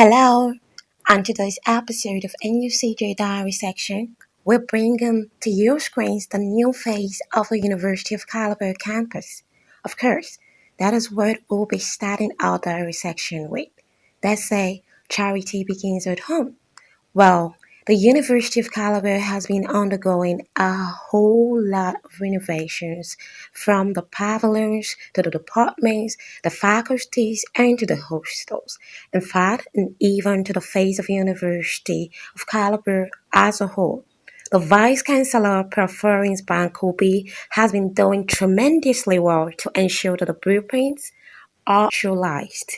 Hello, on today's episode of Nucj Diary section, we're bringing to your screens the new face of the University of Calabar campus. Of course, that is what we'll be starting our diary section with. Let's say charity begins at home. Well, the University of Calabar has been undergoing a whole lot of renovations, from the pavilions to the departments, the faculties, and to the hostels. In fact, and even to the face of University of Calabar as a whole. The Vice Chancellor, Florence Bankobi, has been doing tremendously well to ensure that the blueprints are actualized.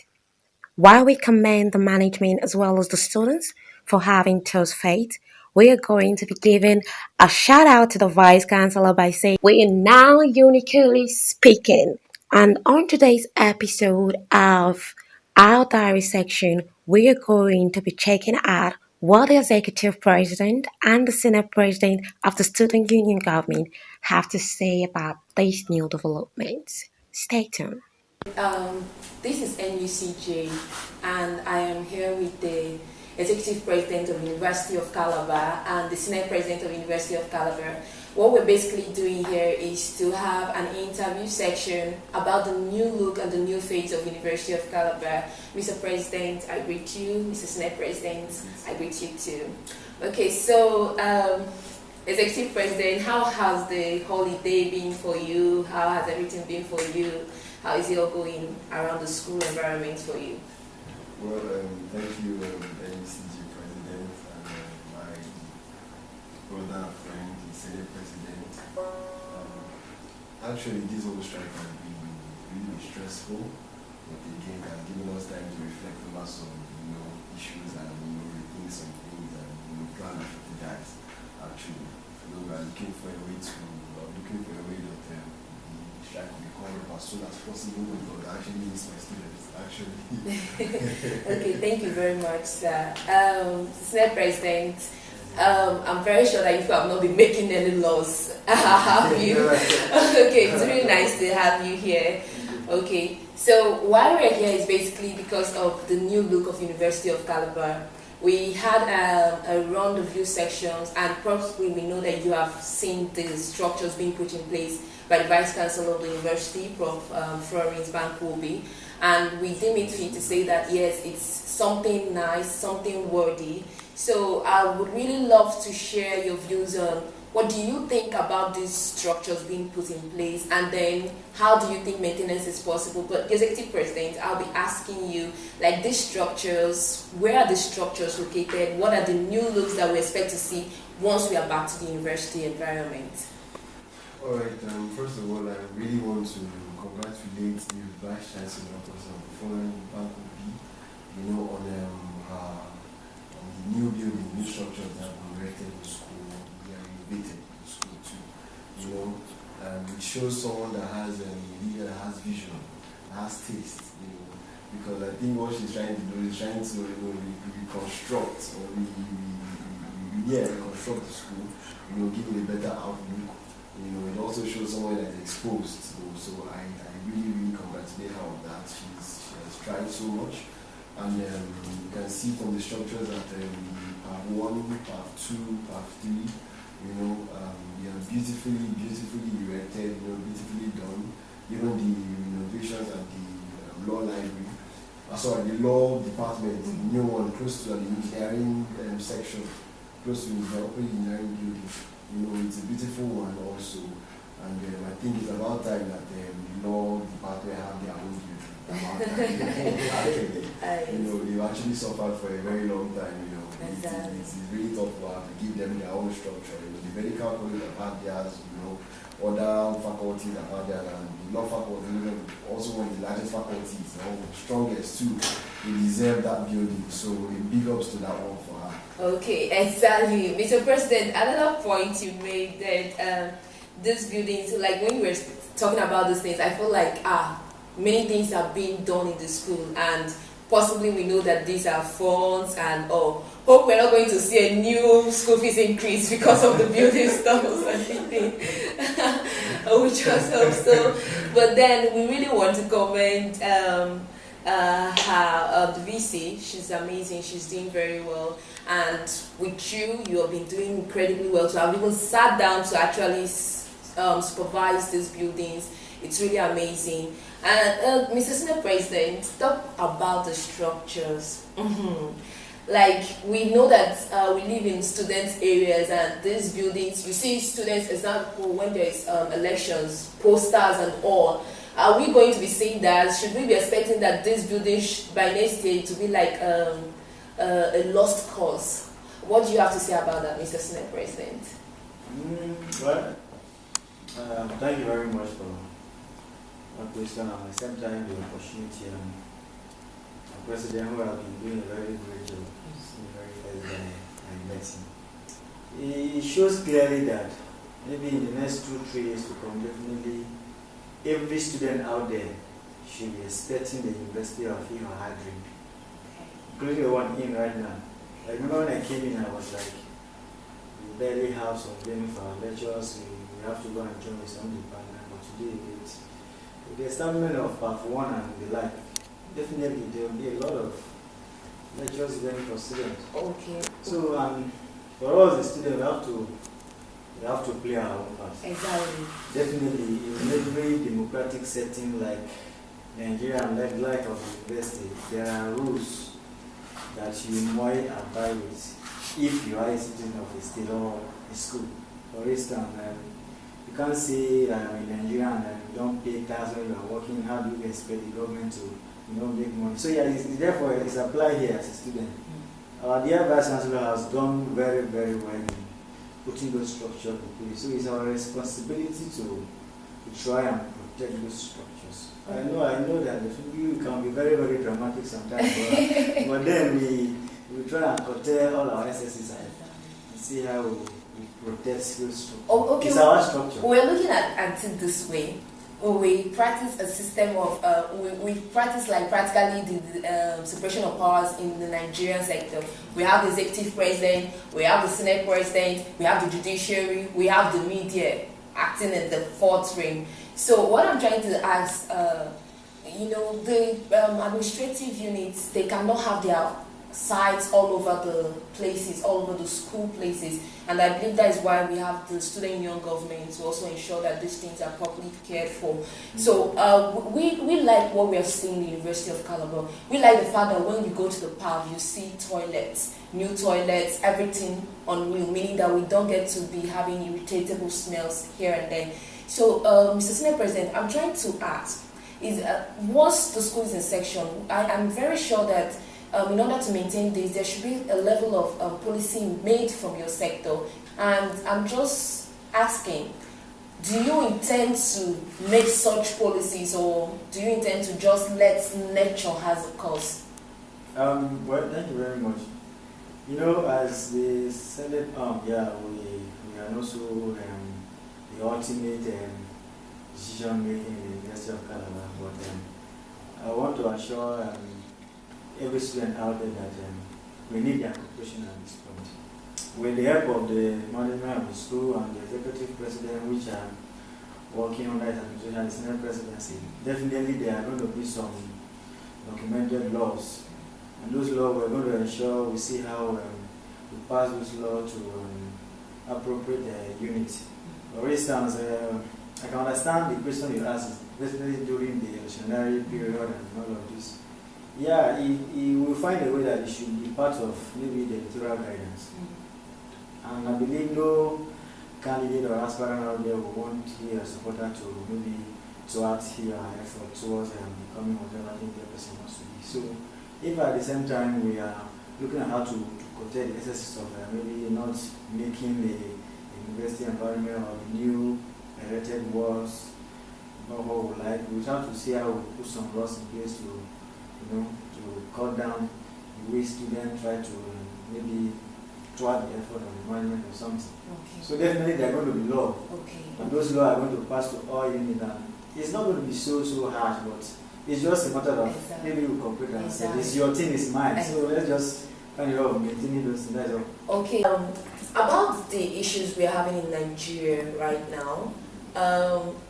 While we commend the management as well as the students for having chose faith, we are going to be giving a shout out to the Vice Chancellor by saying we are now uniquely speaking. And on today's episode of our diary section, we are going to be checking out what the executive president and the senate president of the student union government have to say about these new developments. Stay tuned. Um, this is Nucj, and I am here with the Executive President of University of Calabar and the Senate President of University of Calabar. What we're basically doing here is to have an interview section about the new look and the new face of University of Calabar. Mr. President, I greet you. Mr. Senate President, I greet you too. Okay, so Executive President, how has the holiday been for you? How has everything been for you? How is it all going around the school environment for you? Well, thank you, NCG President, and my brother and friend, the Senate President. Actually, this whole strike has been really stressful, but again, has given us time to reflect over some, issues and rethink some things and plan and strategize. Actually, we are looking for a way that the strike will be covered up as soon as possible, because I actually miss my students. Actually. Okay, thank you very much, sir. Senate President, I'm very sure that you have not been making any laws. Have you? Okay, it's really nice to have you here. Okay, so why we're here is basically because of the new look of University of Calabar. We had a round of view sections, and probably we know that you have seen the structures being put in place by the Vice Chancellor of the University, Prof. Florence Bankobi. And we deem it fit to say that yes, it's something nice, something worthy. So I would really love to share your views on what do you think about these structures being put in place, and then how do you think maintenance is possible? But Executive President, I'll be asking you, like, these structures, where are the structures located? What are the new looks that we expect to see once we are back to the university environment? All right. First of all, I really want to congratulate the Vice Chancellor, Professor Florence Bankobi, on the new building, new structures that we erected in the school. We are innovated in the school too. It shows someone that has a leader that has vision, that has taste. Because I think what she's trying to do is trying to reconstruct or reconstruct the school. Give it a better outlook. It also shows someone that is exposed. So I really congratulate her on that. She has tried so much. And you can see from the structures that part 1, part 2, part 3, they are beautifully erected, beautifully done. Even the renovations at the law library, the law department, the new one, close to the engineering section, close to the engineering building. It's a beautiful one also. And I think it's about time that the law department have their own building. Actually, they've actually suffered for a very long time. It's really tough to give them their own structure. The medical college have had theirs, other faculties have had theirs, and the law faculty, also one of the largest faculties, strongest too. They deserve that building, so big ups to that one for her. Okay, exactly. Mr. President, another point you made that these buildings, like when we were talking about these things, I feel like many things are being done in the school, and possibly we know that these are funds and hope we're not going to see a new school fees increase because of the building stuff or anything. We just hope so. But then we really want to commend the VC. She's amazing. She's doing very well. And with you, you have been doing incredibly well. So I've even sat down to actually supervise these buildings. It's really amazing. And Mr. Senate President, talk about the structures. Like, we know that we live in student areas, and these buildings, you see students, example, when there's elections, posters and all. Are we going to be seeing that? Should we be expecting that this building by next year to be like a lost cause? What do you have to say about that, Mr. Senate President? Well, thank you very much for that question, and at the same time the opportunity. The President, who has been doing a very great job, very first I met him. It shows clearly that maybe in the next 2-3 years to come, definitely every student out there should be expecting the university of him or her dream, including the one in right now. I remember when I came in, I was like, we barely have some venue for our lectures, we have to go and join some department, but today with the establishment of Part 1 and the like, definitely there will be a lot of lectures venue for students. Okay. So for us, the students, we have to play our own part. Exactly. Definitely, in every democratic setting like Nigeria and like of the university, there are rules that you might abide with if you are a citizen of a state or a school. For instance, you can't say I'm in Nigeria and you don't pay tax when you are working. How do you expect the government to make money? So yeah, therefore it's applied here as a student. Our dear Vice Chancellor has done very, very well in putting those structures in place. So it's our responsibility to try and protect those structures. I know that we can be very, very dramatic sometimes, but then we try and curtail all our excesses and see how we protect those structures. Oh, okay. It's our structure. We're looking at it this way. We practice a system of we practice like practically the separation of powers in the Nigerian sector. We have the executive president, we have the Senate president, we have the judiciary, we have the media acting in the fourth ring. So what I'm trying to ask, the administrative units, they cannot have their sites all over the places, all over the school places, and I believe that is why we have the student union government to also ensure that these things are properly cared for. So we like what we are seeing in the University of Calabar. We like the fact that when you go to the PAV, you see toilets, new toilets, everything on new, meaning that we don't get to be having irritable smells here and there. So Mr. Senate President, I'm trying to ask, is once the school is in section, I'm very sure that in order to maintain this, there should be a level of policy made from your sector. And I'm just asking, do you intend to make such policies, or do you intend to just let nature has a course? Well, thank you very much. As the Senate, we are also the ultimate decision making in the University of Calabar. But I want to assure every student out there that we need their cooperation at this point. With the help of the management of the school and the executive president, which are working on that administration and the Senate presidency, definitely there are going to be some documented laws. And those laws we're going to ensure we see how we pass those laws to appropriate units. For instance, I can understand the question you asked, especially during the electionary period and all of this. Yeah, he will find a way that it should be part of maybe the electoral guidance. And I believe no candidate or aspirant out there will want a supporter to maybe to act here and effort towards becoming whatever I think the person wants to be. So if at the same time we are looking at how to curtail the excesses of maybe not making the university environment or the new erected walls not what we like, we have to see how we put some laws in place to cut down the way students try to maybe thwart the effort of the management or something. Okay. So definitely there are going to be law. Okay. And those laws are going to pass to all units. It's not going to be so harsh, but it's just a matter of maybe we cooperate and say, it's your thing, it's mine. So let's just find a way of maintaining those things. That's all. Okay. About the issues we're having in Nigeria right now,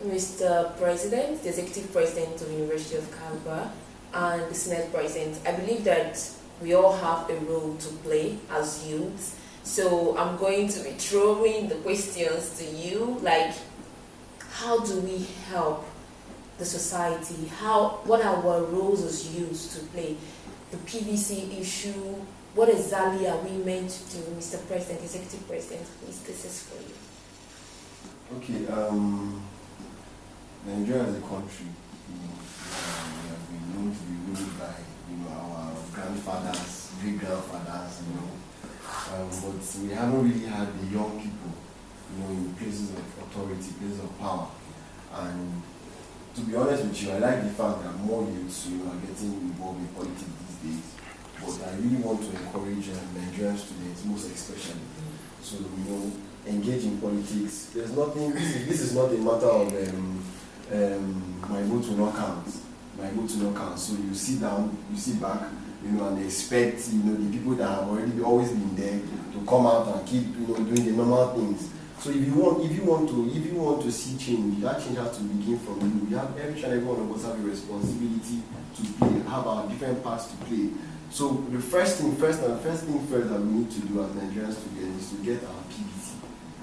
Mr. President, the Executive President of the University of Calabar, and the Senate President, I believe that we all have a role to play as youths. So I'm going to be throwing the questions to you, like, how do we help the society? What are our roles as youths to play? The PVC issue, what exactly are we meant to do, Mr. President, Executive President? Please, this is for you. Okay, Nigeria as a country, we have been known to be ruled by, our grandfathers, great-grandfathers, but we haven't really had the young people, in places of authority, places of power. And to be honest with you, I like the fact that more youths, are getting involved in politics these days. But I really want to encourage Nigerian students, most especially, to engage in politics. There's nothing. This is not a matter of my vote will not count. My vote will not count. So you sit down, you sit back, and expect the people that have always been there to come out and keep doing the normal things. So if you want to see change, that change has to begin from you. We have every and every one of us have a responsibility to play, have our different parts to play. So the first thing first that we need to do as Nigerian students is to get our PVC.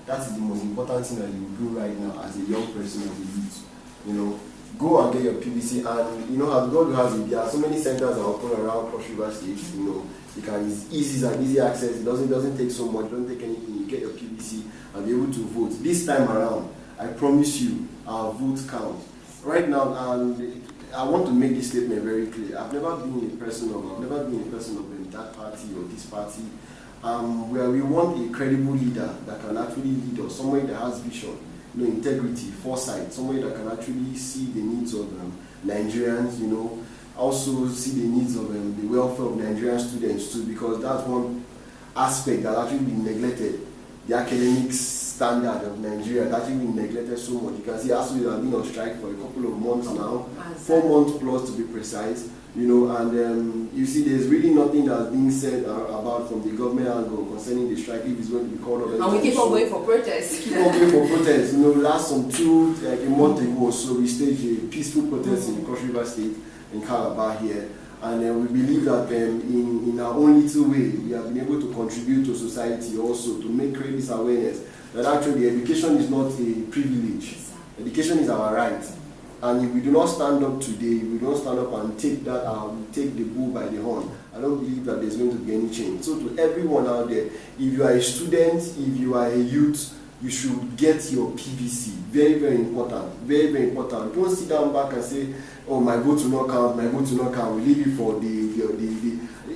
That is the most important thing that you do right now as a young person, as a youth. Go and get your PVC, and as God has it, there are so many centers that are open around Cross River State. It's easy access. It doesn't take so much. It doesn't take anything. You get your PVC and be able to vote. This time around, I promise you, our votes count. Right now, and I want to make this statement very clear. I've never been a person of that party or this party. Where we want a credible leader that can actually lead us, somebody that has vision, integrity, foresight, somebody that can actually see the needs of Nigerians, also see the needs of the welfare of Nigerian students too, because that's one aspect that actually been neglected. The academic standard of Nigeria that actually been neglected so much. You can see ASU has been on strike for a couple of months now, 4 months plus to be precise. And you see there's really nothing that's being said about from the government angle concerning the strike, if it's going to be called off. And we keep on going for protests. Keep on going for protests. Last a month ago or so, we staged a peaceful protest in Cross River State in Calabar here. And we believe that in our own little way, we have been able to contribute to society also, to create this awareness that actually education is not a privilege. Education is our right. And if we do not stand up today, we don't stand up and take the bull by the horn, I don't believe that there's going to be any change. So to everyone out there, if you are a student, if you are a youth, you should get your PVC. Very, very important. Very, very important. Don't sit down back and say, oh, my vote will not count, my vote will not count. We leave it for the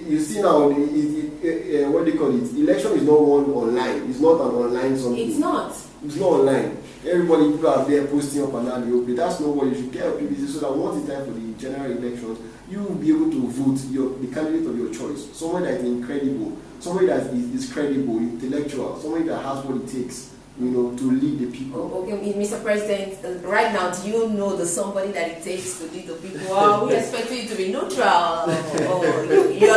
you see now, what do you call it? Election is not one online. It's not an online something. It's not. It's not online. People are there posting up and down the open. That's not what you should get your PVC, so that once it's time for the general elections, you will be able to vote the candidate of your choice. Someone that is incredible, somebody that is credible, intellectual, somebody that has what it takes, to lead the people. Okay, Mr. President, right now, do you know the somebody that it takes to lead the people? Are we expecting you to be neutral? Or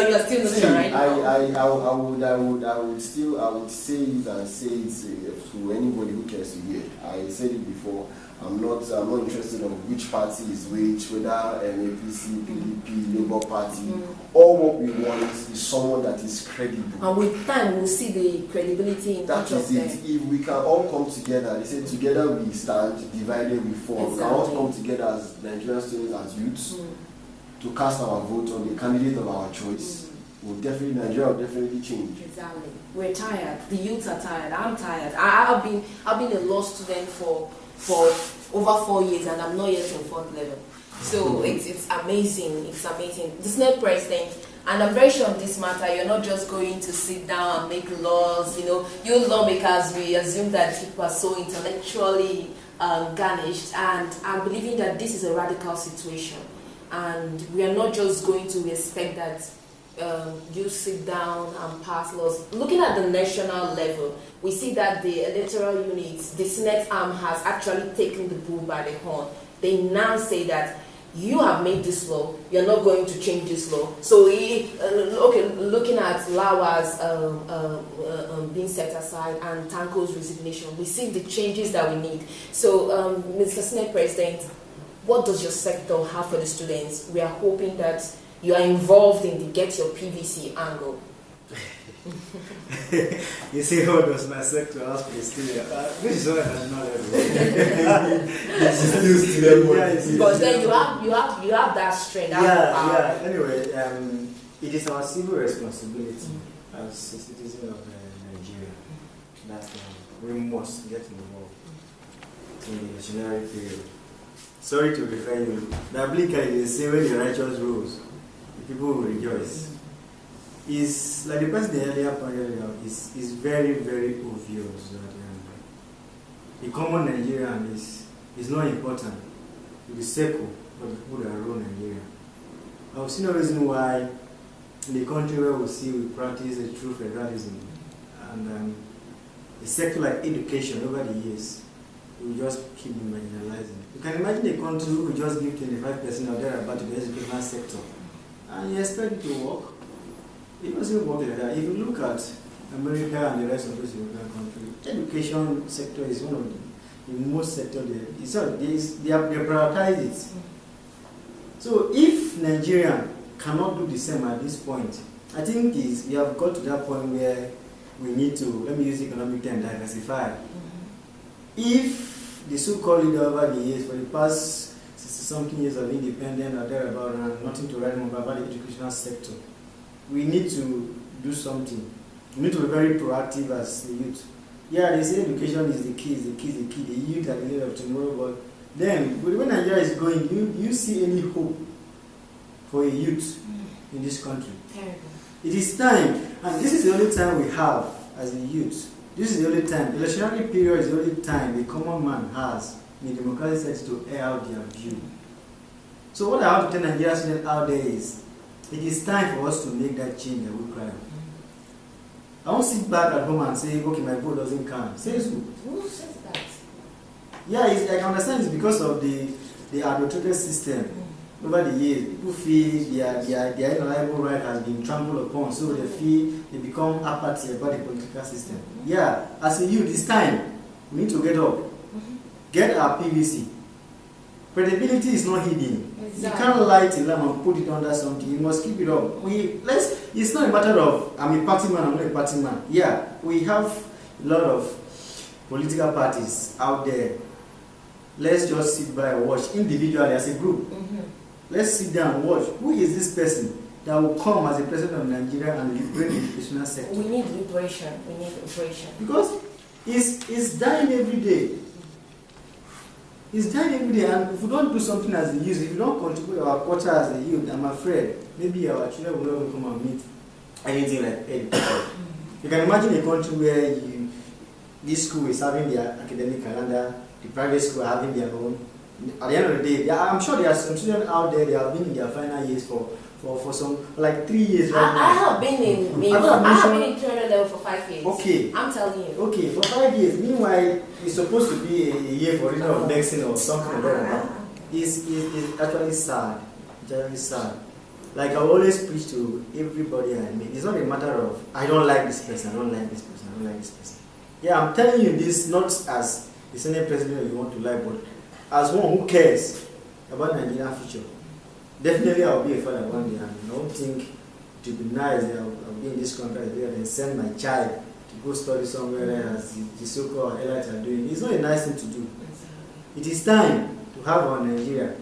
you're still neutral right now? I would say it and say it to anybody who cares to hear. I said it before. I'm not interested in which party is which, whether APC, PDP, Labour Party. All what we want is someone that is credible. And with time, we'll see the credibility in that each of them. That is it. If we can all come together, they say together we stand, divided we fall. Exactly. We can all come together as Nigerian students, as youths, to cast our vote on the candidate of our choice. Nigeria will definitely change. Exactly. We're tired. The youths are tired. I'm tired. I've been a law student for over 4 years, and I'm not yet in fourth level. So it's amazing. It's amazing. The Senate President, and I'm very sure on this matter, you're not just going to sit down and make laws. You lawmakers, we assume that people are so intellectually garnished, and I'm believing that this is a radical situation, and we are not just going to expect that you sit down and pass laws. Looking at the national level, we see that the electoral units, the Senate arm has actually taken the bull by the horn. They now say that you have made this law, you're not going to change this law. So looking at Lawa's being set aside and Tanko's resignation, we see the changes that we need. So, Mr. Senate President, what does your sector have for the students? We are hoping that you are involved in the Get Your PVC angle. You see, how does my sector ask for the student? Which is why I'm not Because then you have that strength. Yeah. Anyway, it is our civil responsibility as a citizen of Nigeria that we must get involved in the electionary period. Sorry to refer you. The biblically they say when the righteous rules, the people will rejoice. Is like the president earlier pointed out, is very, very obvious that the common Nigerian is not important to the circle of the people that rule Nigeria. I've seen no reason why in the country where we practice a true federalism and a sector like education over the years, we just keep marginalizing. You can imagine a country who will just give 25% of their about to the educational sector and you expect it to work. It doesn't work like that. If you look at America and the rest of those European countries, the education sector is one of the most sector there. They prioritize it. So if Nigeria cannot do the same at this point, I think we have got to that point where we need to, let me use economic term, diversify. If the so-called leader over the years, for the past 60-something years of independence or thereabout, and nothing to write home about the educational sector, we need to do something. We need to be very proactive as the youth. Yeah, they say education is the key. The youth are the leader of tomorrow, but then when Nigeria is going, you see any hope for a youth in this country? Terrible. It is time, and this is the only time we have as the youth. This is the only time. The electionary period is the only time the common man has in the democratic sense to air out their view. So what I have to tell Nigerian students out there is, it is time for us to make that change that we cry. I won't sit back at home and say, okay, my vote doesn't count. Say so. Who says that? Yeah, I can understand it's because of the arbitrary system. Over the years, people feel their inalienable right has been trampled upon, so they feel they become apathy about the political system. Yeah, as a youth, it's time. We need to get up. Get our PVC. Credibility is not hidden. Exactly. You can't light a lamp and put it under something. You must keep it up. It's not a matter of I'm a party man, I'm not a party man. Yeah, we have a lot of political parties out there. Let's just sit by and watch individually as a group. Let's sit down and watch. Who is this person that will come as a president of Nigeria and liberate the educational sector? We need liberation. Because it's dying every day. It's dying every day, and if we don't do something as a youth, if we don't contribute our culture as a youth, I'm afraid maybe our children will not come and meet anything like education. You can imagine a country where this school is having their academic calendar, the private school are having their own. At the end of the day, I'm sure there are some students out there, they have been in their final years for some, like 3 years right now. I have been in 300 level for 5 years. Okay. I'm telling you. Okay, for 5 years. Meanwhile, it's supposed to be a year for reason of medicine or something like that. It's actually sad. It's actually sad. Like I always preach to everybody I meet. It's not a matter of, I don't like this person, I don't like this person, I don't like this person. Yeah, I'm telling you this not as the Senate president you want to like, but as one who cares about Nigerian future. Definitely I'll be a father one day, and I don't think it would be nice that I'll be in this country and send my child to go study somewhere as the so-called elites are doing. It's not a nice thing to do. It is time to have our Nigeria.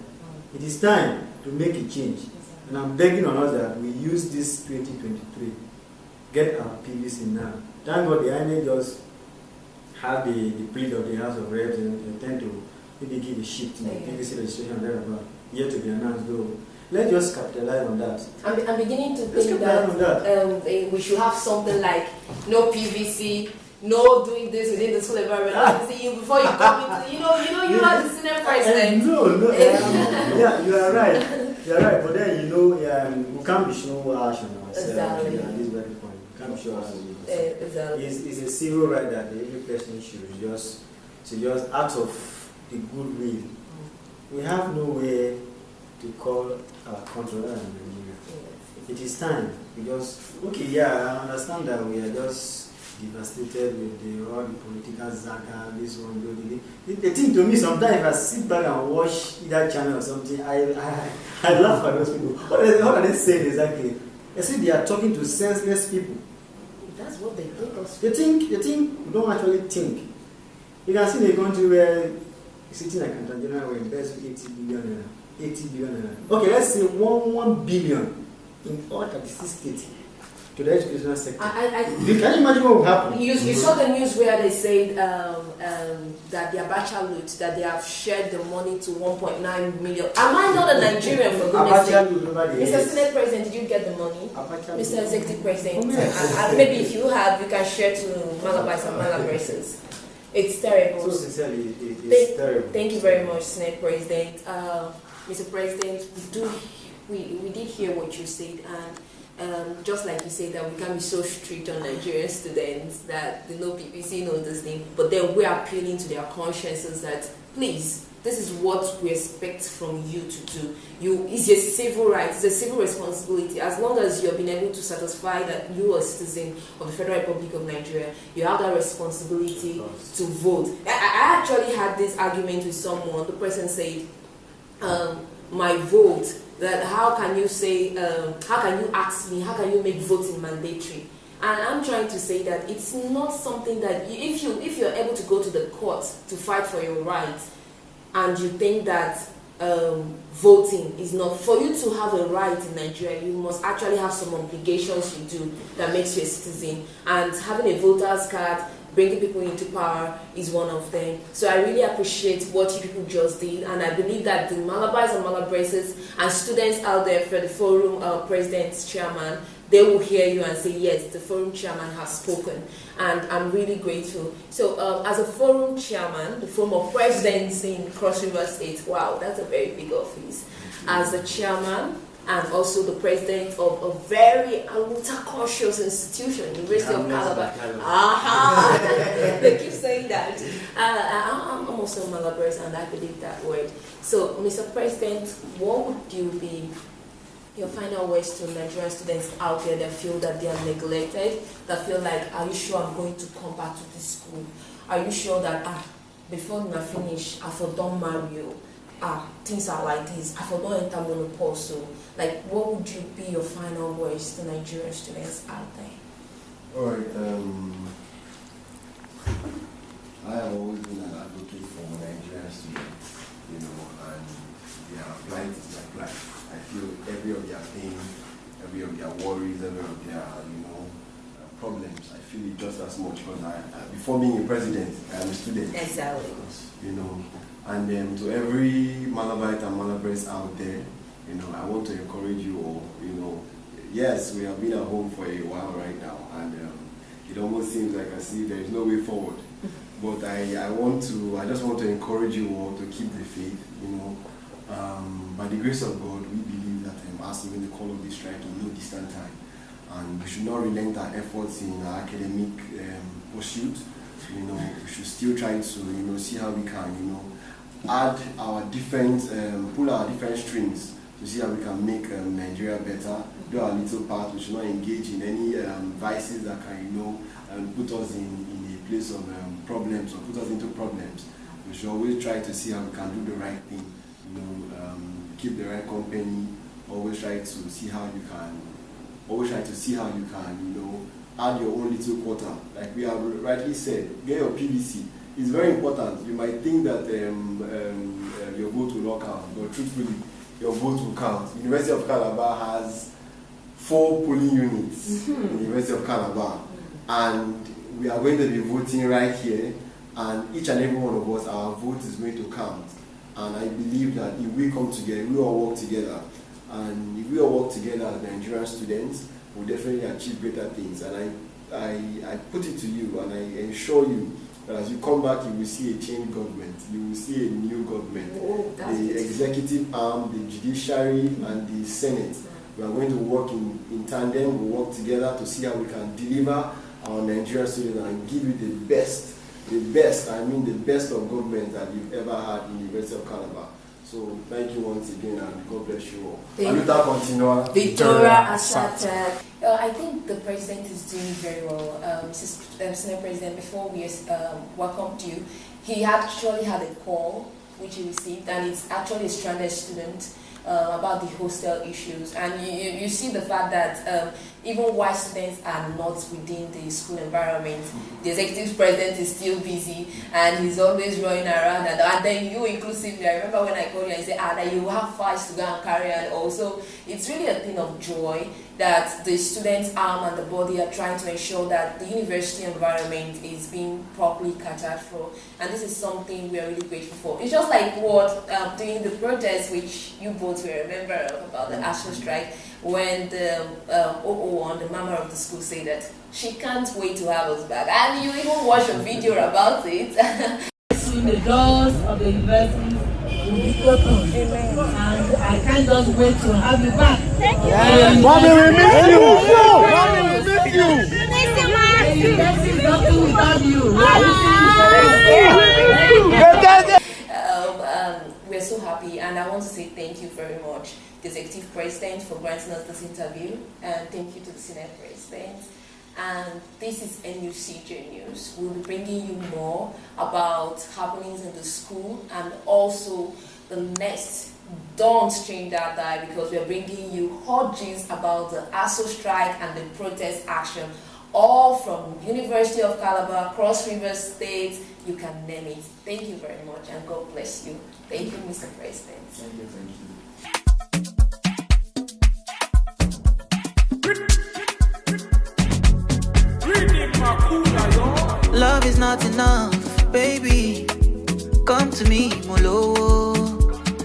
It is time to make a change. And I'm begging on us that we use this 2023, get our PVC now. Thank God the INEC just have the plea of the House of Reps and they tend to maybe give a shift in the PVC registration thereabout. Yet to be announced though. Let's just capitalize on that. I'm beginning to think that we should have something like no PVC, no doing this within the school environment. Before you come into, you are the senior president. No. Yeah, you are right. You are right. But then we can't be showing ash on ourselves. Exactly. At this very point, we can't be showing ash. Exactly. It's a civil right that every person should just out of the goodwill. We have no way to call our controller in Nigeria. It is time because I understand that we are just devastated with all the political zaga, this one, the thing to me, sometimes if I sit back and watch that channel or something, I laugh at those people. What are they saying exactly? I see they are talking to senseless people. That's what they think of. They think we don't actually think. You can see the country where sitting like Tanzania will invest 80 billion. Okay, let's say 1 billion in all 36 states to the educational sector. Can you imagine what will happen? You saw the news where they said that their bachelor that they have shared the money to 1.9 million. Am I not a Nigerian for goodness sake? Mr. Senate President, did you get the money? Mr. Executive President, maybe if you have, you can share to Malabais and Malabraces. It's terrible. So sincerely, it's terrible. Thank you very much, Senate President. Mr. President, we did hear what you said, and just like you said that we can't be so strict on Nigerian students that they know PPC, know this thing, but then we're appealing to their consciences that please, this is what we expect from you to do. It's a civil right, it's a civil responsibility. As long as you've been able to satisfy that you are a citizen of the Federal Republic of Nigeria, you have that responsibility to vote. I actually had this argument with someone. The person said, my vote, that how can you say, how can you ask me, how can you make voting mandatory? And I'm trying to say that it's not something that, if you're able to go to the court to fight for your rights, and you think that voting is not, for you to have a right in Nigeria, you must actually have some obligations you do that makes you a citizen. And having a voter's card, bringing people into power is one of them. So I really appreciate what you people just did, and I believe that the Malabais and Malabraces and students out there for the forum president's chairman, they will hear you and say, yes, the forum chairman has spoken, and I'm really grateful. So as a forum chairman, the forum of presidents in Cross River State, wow, that's a very big office. As the chairman, and also the president of a very ultra-cautious institution, University of Calabar. They keep saying that. I'm also a Malabras, and I believe that word. So, Mr. President, what would you be your final words to Nigerian students out there that feel that they are neglected, that feel like, are you sure I'm going to come back to this school? Are you sure that, before I finish, I don't marry you? Things are like this. I don't enter monopole. So, like, what would you be your final words to Nigerian students out there? All right. I have always been an advocate for Nigerian students, and their plight is my plight. I feel every of their pain, every of their worries, every of their, problems, I feel it just as much because before being a president, I am a student. Exactly. And to every Malabite and Malabres out there, I want to encourage you all, yes, we have been at home for a while right now, and it almost seems like I see there is no way forward. But I just want to encourage you all to keep the faith, by the grace of God, we believe that as when the call of this strike in no distant time, and we should not relent our efforts in our academic pursuit. We should still try to, see how we can, add our different, pull our different strings to see how we can make Nigeria better, do our little part. We should not engage in any vices that can, put us in a place of problems or put us into problems. We should always try to see how we can do the right thing, keep the right company, always try to see how you can, add your own little quota. Like we have rightly said, get your PVC. It's very important. You might think that your vote will not count, but truthfully, your vote will count. University of Calabar has 4 polling units in the University of Calabar, and we are going to be voting right here, and each and every one of us, our vote is going to count. And I believe that if we come together, we all work together, and if we all work together as Nigerian students, we'll definitely achieve greater things. And I put it to you, and I assure you, but as you come back, you will see a changed government. You will see a new government. The executive arm, the judiciary, and the Senate. We are going to work in tandem. We'll work together to see how we can deliver our Nigerian students and give you the best, I mean the best of government that you've ever had in the University of Calabar. So thank you once again, and God bless you all. Aluta continua. Victoria Asata. I think the president is doing very well. Senate President, before we welcomed you, he actually had a call which he received, and it's actually a stranded student about the hostel issues. And you see the fact that even while students are not within the school environment, the executive president is still busy and he's always running around. And then you inclusively, I remember when I called you and said, that you have files to go and carry. And also, it's really a thing of joy that the students' arm and the body are trying to ensure that the university environment is being properly catered for. And this is something we are really grateful for. It's just like what during the protest, which you both will remember about the ASHO strike, when the OO, the mama of the school, said that she can't wait to have us back. And you even watch a video about it. Soon the doors of the university will be open. And I can't just wait to have you back. Thank you. Mommy, we miss you. Mommy, we miss you. Miss you, ma. The university is nothing without you. We're so happy, and I want to say thank you very much, the Executive President, for granting us this interview, and thank you to the Senate President. And this is Nucj News. We'll be bringing you more about happenings in the school, and also the next Don't Change That Die, because we're bringing you hot gist about the ASO strike and the protest action, all from University of Calabar, Cross River State, you can name it. Thank you very much, and God bless you. Thank you, Mr. President. Thank you, thank you. Love is not enough, baby. Come to me, Molo.